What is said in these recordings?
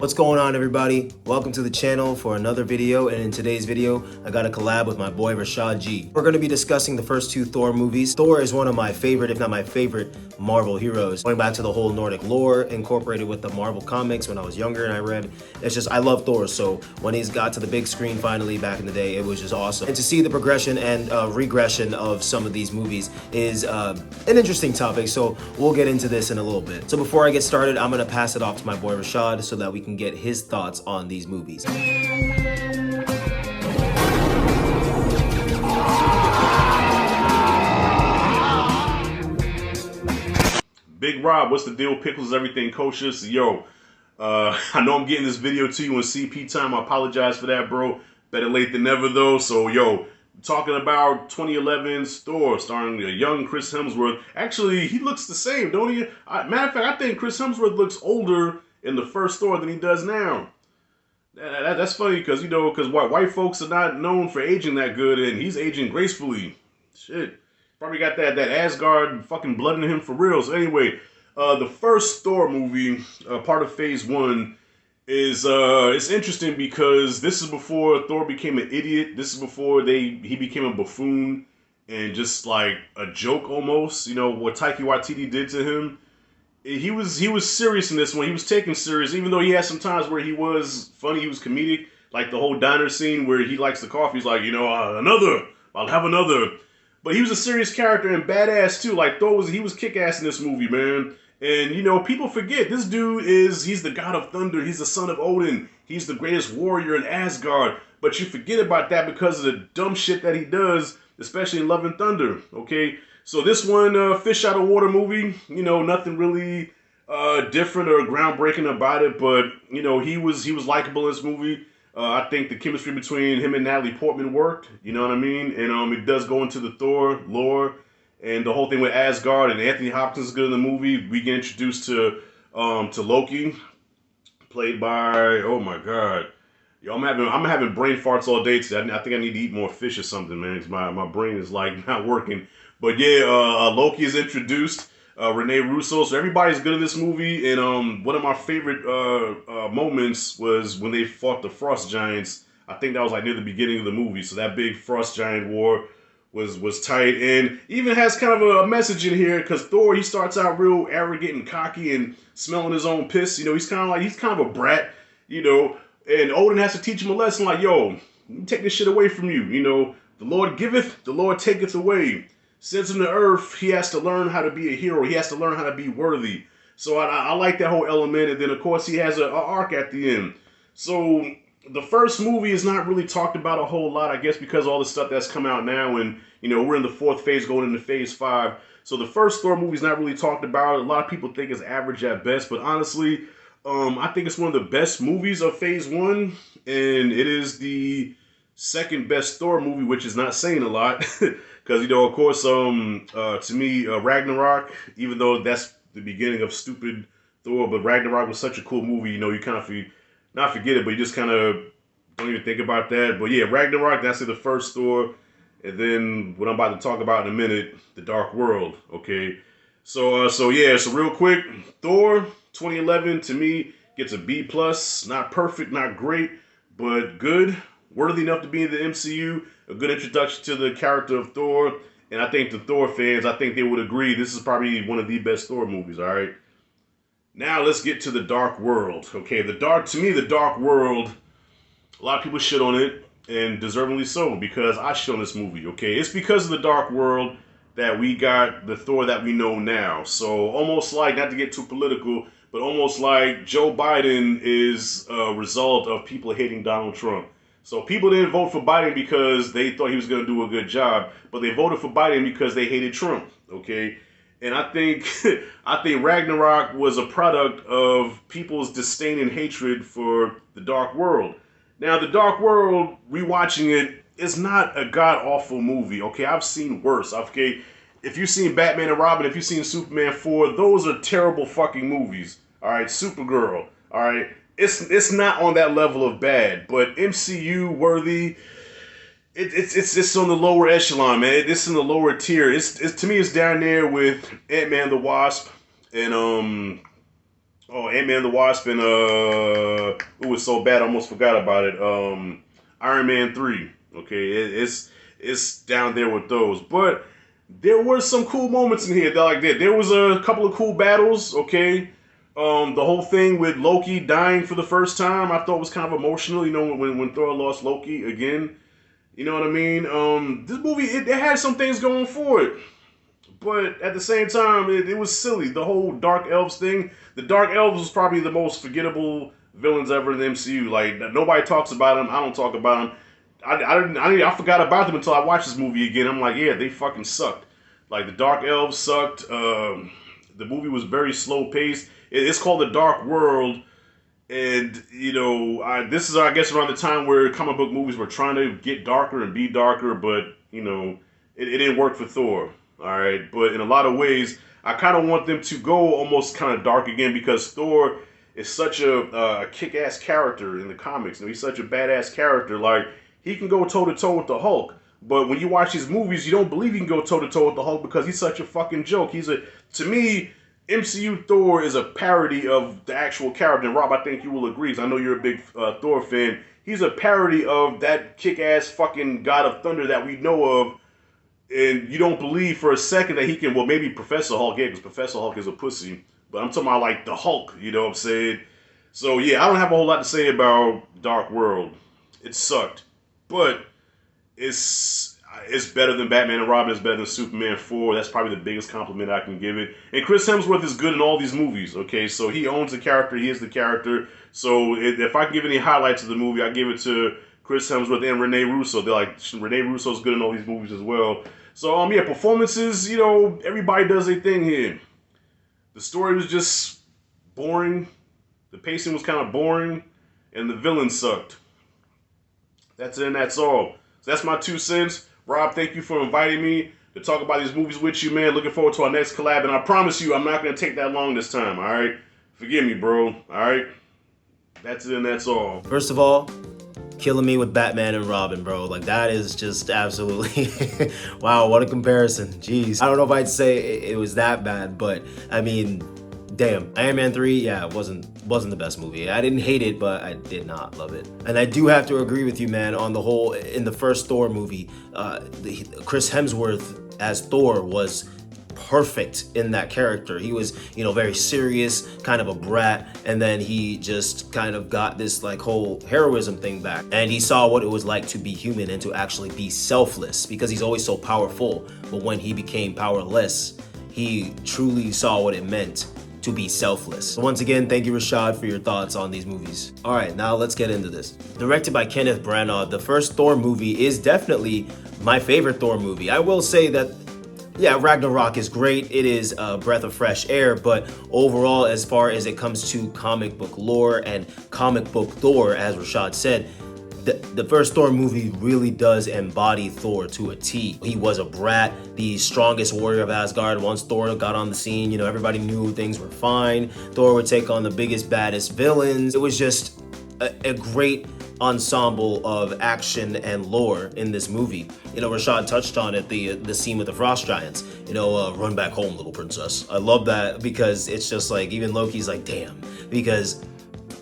What's going on, everybody? Welcome to the channel for another video, and in today's video I got a collab with my boy Rashad G. We're going to be discussing the first two Thor movies. Thor is one of my favorite, if not my favorite, Marvel heroes. Going back to the whole Nordic lore incorporated with the Marvel comics when I was younger and I read, I love Thor. So when he's got to the big screen finally back in the day, it was just awesome. And to see the progression and regression of some of these movies is an interesting topic, so we'll get into this in a little bit. So before I get started, I'm going to pass it off to my boy Rashad so that we can get his thoughts on these movies. Big Rob, what's the deal? Pickles, everything kosher. So, yo, I know I'm getting this video to you in CP time. I apologize for that, bro. Better late than never, though. So, yo, talking about 2011's Thor, starring a young Chris Hemsworth. Actually, he looks the same, don't he? Matter of fact, I think Chris Hemsworth looks older in the first Thor than he does now. That's funny because, white folks are not known for aging that good, and he's aging gracefully. Shit. Probably got that Asgard fucking blood in him for real. So anyway, the first Thor movie, part of Phase 1, is it's interesting because this is before Thor became an idiot. This is before he became a buffoon and just like a joke almost. You know, what Taika Waititi did to him. He was serious in this one. He was taken serious, even though he had some times where he was funny, he was comedic. Like the whole diner scene where he likes the coffee. He's like, another. I'll have another. But he was a serious character and badass too. Like Thor he was kick-ass in this movie, man. And people forget this dude he's the god of thunder. He's the son of Odin. He's the greatest warrior in Asgard. But you forget about that because of the dumb shit that he does, especially in Love and Thunder. Okay, so this one, fish out of water movie. Nothing really different or groundbreaking about it. But he was likable in this movie. I think the chemistry between him and Natalie Portman worked, you know what I mean? And it does go into the Thor lore and the whole thing with Asgard, and Anthony Hopkins is good in the movie. We get introduced to Loki, played by, oh my god. Yo, I'm having brain farts all day today. I think I need to eat more fish or something, man, because my brain is like not working. But yeah, Loki is introduced. Rene Russo, so everybody's good in this movie, and one of my favorite moments was when they fought the Frost Giants. I think that was like near the beginning of the movie, so that big Frost Giant war was tight, and even has kind of a message in here, because Thor, he starts out real arrogant and cocky and smelling his own piss. He's kind of a brat, and Odin has to teach him a lesson like, yo, take this shit away from you, the Lord giveth, the Lord taketh away. Sends him to Earth, he has to learn how to be a hero. He has to learn how to be worthy. So I like that whole element. And then, of course, he has an arc at the end. So the first movie is not really talked about a whole lot, I guess, because all the stuff that's come out now. And, we're in the fourth phase going into Phase 5. So the first Thor movie is not really talked about. A lot of people think it's average at best. But honestly, I think it's one of the best movies of Phase 1. And it is the second best Thor movie, which is not saying a lot. Because, of course, to me, Ragnarok, even though that's the beginning of stupid Thor, but Ragnarok was such a cool movie, you kind of, not forget it, but you just kind of don't even think about that. But yeah, Ragnarok, that's the first Thor. And then what I'm about to talk about in a minute, The Dark World, okay? So real quick, Thor 2011, to me, gets a B+, not perfect, not great, but good, worthy enough to be in the MCU. A good introduction to the character of Thor, and I think the Thor fans, I think they would agree this is probably one of the best Thor movies, all right? Now let's get to The Dark World, okay? To me, The Dark World, a lot of people shit on it, and deservingly so, because I shit on this movie, okay? It's because of The Dark World that we got the Thor that we know now. So almost like, not to get too political, but almost like Joe Biden is a result of people hating Donald Trump. So people didn't vote for Biden because they thought he was going to do a good job, but they voted for Biden because they hated Trump, okay? And I think Ragnarok was a product of people's disdain and hatred for The Dark World. Now, The Dark World, rewatching it, is not a god-awful movie, okay? I've seen worse, okay? If you've seen Batman and Robin, if you've seen Superman 4, those are terrible fucking movies, all right? Supergirl, all right? It's not on that level of bad, but MCU worthy. It's on the lower echelon, man. It's in the lower tier. It's to me, it's down there with Ant-Man the Wasp and Oh, Ant-Man and the Wasp and it was so bad I almost forgot about it. Iron Man 3. Okay, it's down there with those. But there were some cool moments in here that I like that. There was a couple of cool battles, okay. The whole thing with Loki dying for the first time, I thought was kind of emotional, you know, when Thor lost Loki again. You know what I mean? This movie, it had some things going for it. But at the same time, it was silly. The whole Dark Elves thing. The Dark Elves was probably the most forgettable villains ever in the MCU. Like, nobody talks about them. I don't talk about them. I forgot about them until I watched this movie again. I'm like, yeah, they fucking sucked. Like, the Dark Elves sucked. The movie was very slow paced. It's called The Dark World. And, you know, this is, I guess, around the time where comic book movies were trying to get darker and be darker. But, you know, it didn't work for Thor. All right, but in a lot of ways, I kind of want them to go almost kind of dark again because Thor is such a kick-ass character in the comics. You know, he's such a badass character. Like, he can go toe-to-toe with the Hulk. But when you watch these movies, you don't believe he can go toe-to-toe with the Hulk because he's such a fucking joke. To me, MCU Thor is a parody of the actual character. And Rob, I think you will agree, because I know you're a big Thor fan. He's a parody of that kick-ass fucking God of Thunder that we know of. And you don't believe for a second that he can, well, maybe Professor Hulk, yeah, because Professor Hulk is a pussy. But I'm talking about, like, the Hulk, you know what I'm saying? So, yeah, I don't have a whole lot to say about Dark World. It sucked. But it's better than Batman and Robin. It's better than Superman 4. That's probably the biggest compliment I can give it. And Chris Hemsworth is good in all these movies, okay? So he owns the character. He is the character. So if I can give any highlights of the movie, I give it to Chris Hemsworth and Rene Russo. They're like, Rene Russo's good in all these movies as well. So, yeah, performances, you know, everybody does their thing here. The story was just boring. The pacing was kind of boring. And the villain sucked. That's it and that's all. So that's my 2 cents. Rob, thank you for inviting me to talk about these movies with you, man. Looking forward to our next collab. And I promise you, I'm not going to take that long this time, all right? Forgive me, bro, all right? That's it and that's all. First of all, killing me with Batman and Robin, bro. Like, that is just absolutely wow, what a comparison. Jeez, I don't know if I'd say it was that bad, but I mean, damn. Iron Man 3, yeah, it wasn't the best movie. I didn't hate it, but I did not love it. And I do have to agree with you, man, on the whole. In the first Thor movie, Chris Hemsworth as Thor was perfect in that character. He was, you know, very serious, kind of a brat, and then he just kind of got this like whole heroism thing back, and he saw what it was like to be human and to actually be selfless, because he's always so powerful, but when he became powerless, he truly saw what it meant to be selfless. So once again, thank you, Rashad, for your thoughts on these movies. All right, now let's get into this. Directed by Kenneth Branagh, the first Thor movie is definitely my favorite Thor movie. I will say that, yeah, Ragnarok is great. It is a breath of fresh air, but overall, as far as it comes to comic book lore and comic book Thor, as Rashad said, the first Thor movie really does embody Thor to a T. He was a brat, the strongest warrior of Asgard. Once Thor got on the scene, you know, everybody knew things were fine. Thor would take on the biggest, baddest villains. It was just a great ensemble of action and lore in this movie. You know, Rashad touched on it, the scene with the frost giants. You know, run back home, little princess. I love that, because it's just like, even Loki's like, damn, because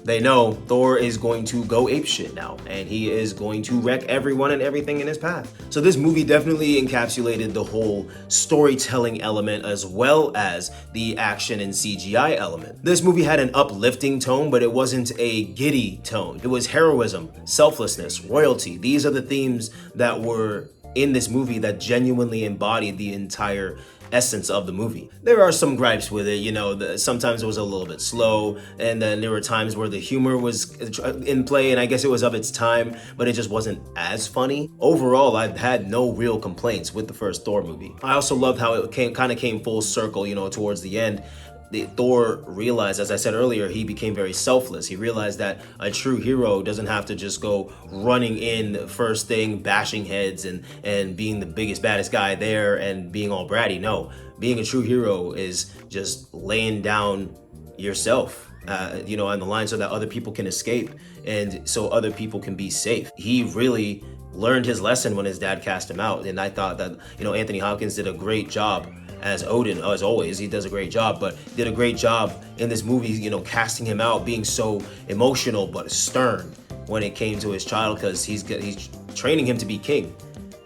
they know Thor is going to go apeshit now, and he is going to wreck everyone and everything in his path. So this movie definitely encapsulated the whole storytelling element as well as the action and CGI element. This movie had an uplifting tone, but it wasn't a giddy tone. It was heroism, selflessness, royalty. These are the themes that were in this movie that genuinely embodied the entire essence of the movie. There are some gripes with it, you know, sometimes it was a little bit slow, and then there were times where the humor was in play, and I guess it was of its time, but it just wasn't as funny. Overall, I've had no real complaints with the first Thor movie. I also loved how it kind of came full circle, you know, towards the end. Thor realized, as I said earlier, he became very selfless. He realized that a true hero doesn't have to just go running in first thing, bashing heads and being the biggest, baddest guy there and being all bratty. No, being a true hero is just laying down yourself, you know, on the line so that other people can escape and so other people can be safe. He really learned his lesson when his dad cast him out. And I thought that, you know, Anthony Hopkins did a great job as Odin, as always. He does a great job, but did a great job in this movie, you know, casting him out, being so emotional but stern when it came to his child, because he's training him to be king.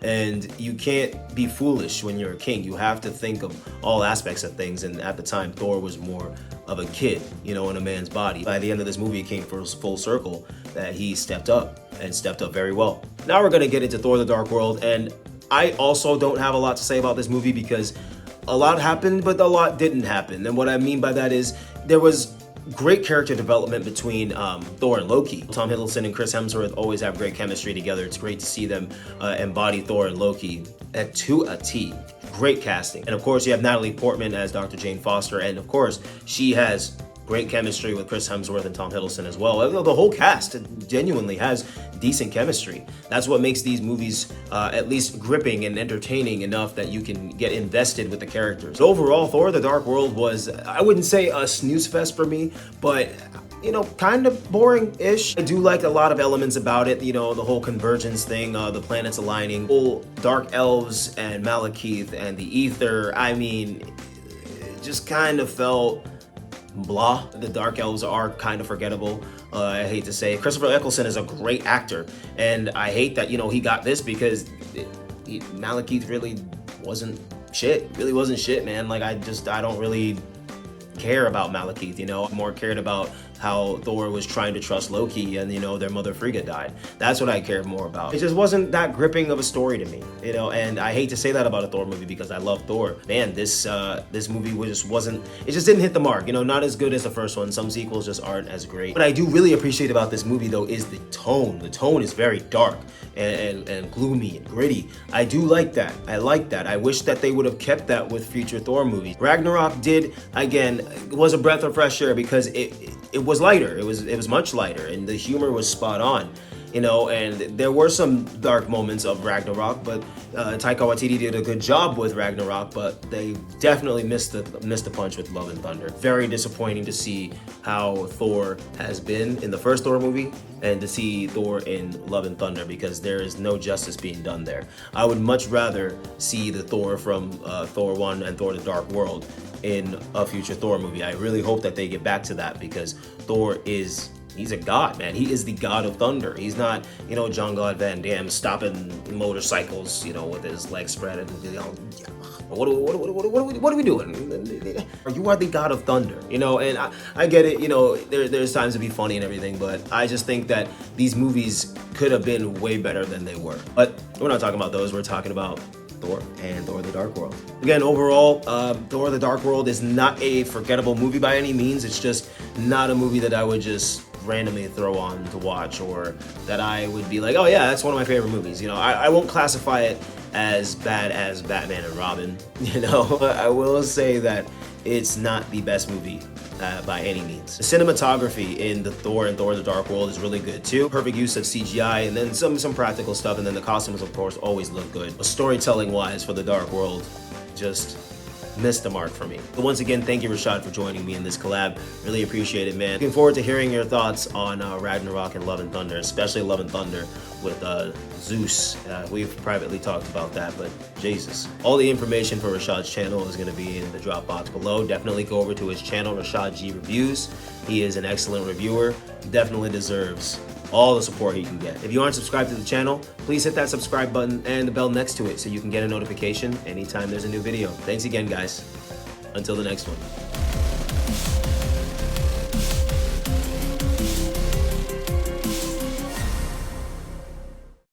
And you can't be foolish when you're a king. You have to think of all aspects of things. And at the time, Thor was more of a kid, you know, in a man's body. By the end of this movie, it came full circle that he stepped up, and stepped up very well. Now we're gonna get into Thor: The Dark World, and I also don't have a lot to say about this movie because a lot happened, but a lot didn't happen. And what I mean by that is there was great character development between Thor and Loki. Tom Hiddleston and Chris Hemsworth always have great chemistry together. It's great to see them embody Thor and Loki to a T. Great casting. And of course, you have Natalie Portman as Dr. Jane Foster, and of course, she has great chemistry with Chris Hemsworth and Tom Hiddleston as well. The whole cast genuinely has decent chemistry. That's what makes these movies at least gripping and entertaining enough that you can get invested with the characters. Overall, Thor: The Dark World was, I wouldn't say a snooze fest for me, but you know, kind of boring-ish. I do like a lot of elements about it, you know, the whole convergence thing, the planets aligning, whole dark elves and Malekith and the ether. I mean, it just kind of felt blah. The dark elves are kind of forgettable. I hate to say it. Christopher Eccleston is a great actor, and I hate that, you know, he got this because Malekith really wasn't shit. Really wasn't shit, man. Like, I don't really care about Malekith, you know. I more cared about how Thor was trying to trust Loki, and you know, their mother Frigga died. That's what I cared more about. It just wasn't that gripping of a story to me, you know. And I hate to say that about a Thor movie because I love Thor. Man, this movie just wasn't. It just didn't hit the mark. You know, not as good as the first one. Some sequels just aren't as great. What I do really appreciate about this movie though is the tone. The tone is very dark and gloomy and gritty. I do like that. I like that. I wish that they would have kept that with future Thor movies. Ragnarok did, again, was a breath of fresh air because it was lighter. It was much lighter, and the humor was spot on, you know. And there were some dark moments of Ragnarok, but Taika Waititi did a good job with Ragnarok, but they definitely missed the punch with Love and Thunder. Very disappointing to see how Thor has been in the first Thor movie and to see Thor in Love and Thunder, because there is no justice being done there. I would much rather see the Thor from Thor 1 and Thor: The Dark World in a future Thor movie. I really hope that they get back to that, because Thor he's a god, man. He is the god of thunder. He's not, you know, John God Van Damme stopping motorcycles, you know, with his legs spread and, you know, what are we doing? You are the god of thunder, you know. And I get it, you know, there's times to be funny and everything, but I just think that these movies could have been way better than they were. But we're not talking about those. We're talking about Thor and Thor: The Dark World. Again, overall, Thor: The Dark World is not a forgettable movie by any means. It's just not a movie that I would just randomly throw on to watch, or that I would be like, oh yeah, that's one of my favorite movies. You know, I won't classify it as bad as Batman and Robin, you know. I will say that it's not the best movie by any means. The cinematography in the Thor and Thor: The Dark World is really good too. Perfect use of CGI, and then some practical stuff, and then the costumes, of course, always look good. But storytelling wise for the Dark World, just missed the mark for me. But once again, thank you, Rashad, for joining me in this collab. Really appreciate it, man. Looking forward to hearing your thoughts on Ragnarok and Love and Thunder, especially Love and Thunder with Zeus. We've privately talked about that, but Jesus. All the information for Rashad's channel is going to be in the drop box below. Definitely go over to his channel, Rashad G Reviews. He is an excellent reviewer. Definitely deserves all the support he can get. If you aren't subscribed to the channel, please hit that subscribe button and the bell next to it so you can get a notification anytime there's a new video. Thanks again, guys. Until the next one.